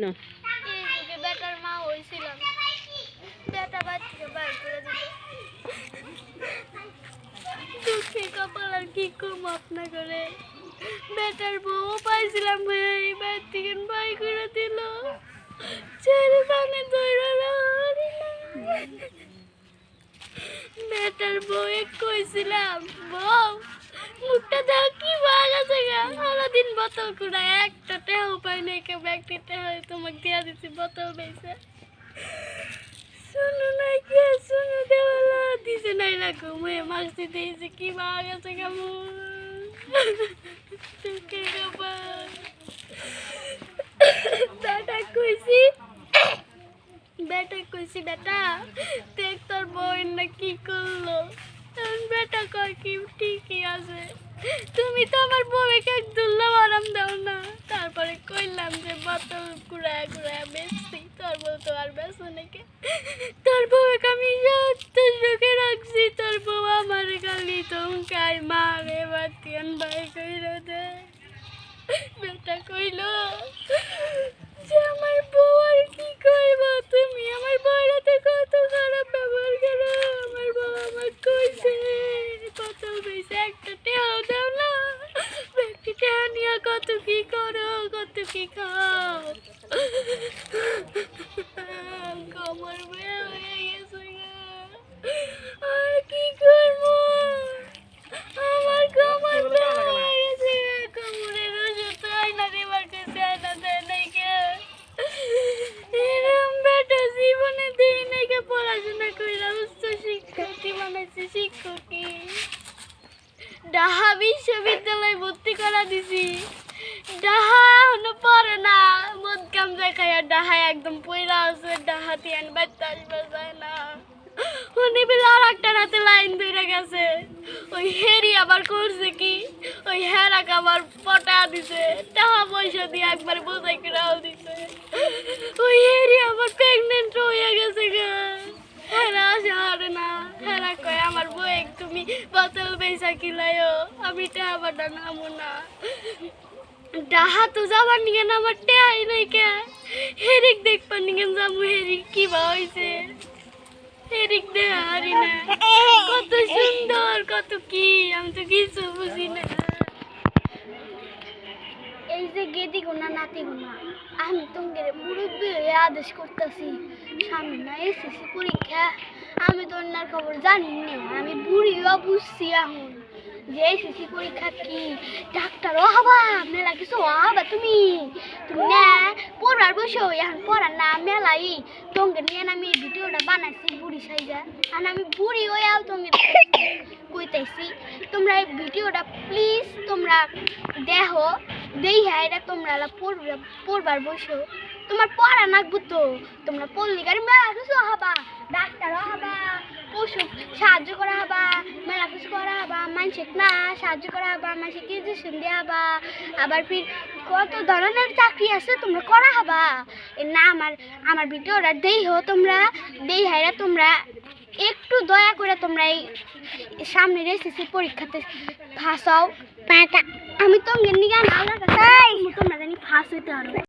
না এই যুগে বেটার মা হইছিলাম, বেটা বাড়ি থেকে বাইর করে দিল। দুঃখে কপাল আর কি করবো আপনা করে। বেটার বউ পাইছিলাম, এই বাড়ি থেকে বাই করে দিল। ছেড়ে পানে ধরে রাখি না। বেটার বউ কইছিলাম, বউ মুখটা দাও কি ভাগ আছে গা, সারাদিন বোতল কুড়ায়, একটা টেহা উপায় নেই, কেউ ব্যক্তি টেহা তোমাকে দিয়া দিচ্ছি বোতল বেঁচে। শুনো নাই কে শুনো দেওয়ালা দিছে নাই রাখো মুয়ে মাছটি দিয়েছে কি ভাগ আছে গা চুকের কপাল। বেটা কইছি বেটা দেখ তোর বোন না কি করলো। বেটা কয় কি ঠিকই আছে, তুমি তো আমার বউকে এক দুল্লা আরাম দাও না। তারপরে কইলাম যে বোতল কুড়ায় কুড়ায় বেচছি, তোর বউ তো আর বেচো নাকি। তোর বউকে আমি যত সুখে রাখছি, তোর বউ আমার গালি টঙ্কায় মারে বাতিয়ান ভাই কইরা দে। বেটা কইলো যে আমার বউ আর কি করবো, তুমি আমার বউরাতে কত খারাপ ব্যবহার করো। আমার বউ আমার কইছে বোতল বেচে একটা টেহাও দাও না, ব্যক্তি টেহা নিয়ে কত কি করো কত কি খাও। কমর বেয়ে হয়ে গেছে গা, আর কি করবো, আমার কমর বেয়ে হয়ে গেছে। কোমরের ওষুধ হয় না রে, আমার কাছে আনা দেয় নাই কে। এরম বেটা জীবনে দেই নাই কে, পড়াশোনা কইরা উচ্চ শিক্ষার্থী বানাইছি শিক্ষকই। ঢাকা বিশ্ববিদ্যালয়ে ভর্তি করা দিছি, ডাহা এখনো পড়ে না, মদ কাম দেখায় ডাহা একদম পয়রা আছে, ডাহা তিয়ান বাচ্চা আসবে যায় না। উনি বিলে আর একটা রাতে লাইন ধরে গেছে, ওই হেরি আবার করছে কি, ওই হেরাক আবার পটা দিছে, টাকা পয়সা দিয়ে একবার বোঝাই করাও দিছে। ওই হেরি আবার প্রেগনেন্ট হয়ে গেছে গা, হেরা আসে না। হেরা কয় আমার বউ তুমি বোতল বেচা কিলাইও, আমি টাকা বাটা নামো না। ডাহা তো যাবার নিকেন আমার টেহাই নাই কে, হেরিক দেখবার নিকেন যাবো, হেরিক কি বা হয়েছে, হেরিক দেখা হারি না। কত সুন্দর কত কি, আমি তো কিছু বুঝি না। এই যে গেদি গোনা নাতি গোনা, আমি তোমাদের মুরব্বী হয়ে আদেশ করতেছি, সামনে না এসএসসি পরীক্ষা, আমি তো অন্যার খবর জানি না, আমি বুড়িও বুঝছি এখন যে এসএসসি পরীক্ষা কি, ডাক্তারও হবা, মেলা কিছু হবা। তুমি তুমি না পড়ার বসো, এখন পড়ার না মেলাই তোমাকে নিয়ে আমি এই ভিডিওটা বানাইছি বুড়ি সাইজা, আর আমি বুড়ি হয়েও তোমাকে কইতেছি, তোমরা এই ভিডিওটা প্লিজ তোমরা দেখো, দেখা এটা তোমরা পড়বার বসো, তোমার পড়া নাকবো তো, তোমরা পড়লি গাড়ি মেলা কিছু হবা, ডাক্তারও হবা, পশু সাহায্য করা হবা, মেলা কিছু করা হবা, মানুষের না সাহায্য করা হবা, মানুষের ইনজেকশন দেওয়া হবা, আবার ফির কত ধরনের চাকরি আছে তোমরা করা হবা। না আমার ভিডিওটা দেখো তোমরা, দেখাইরা তোমরা একটু দয়া করে তোমরা এই সামনের এসএসসি পরীক্ষাতে ফাঁসাও। আমি তো নিগান তোমরা জানি ফাঁস হইতে পারো।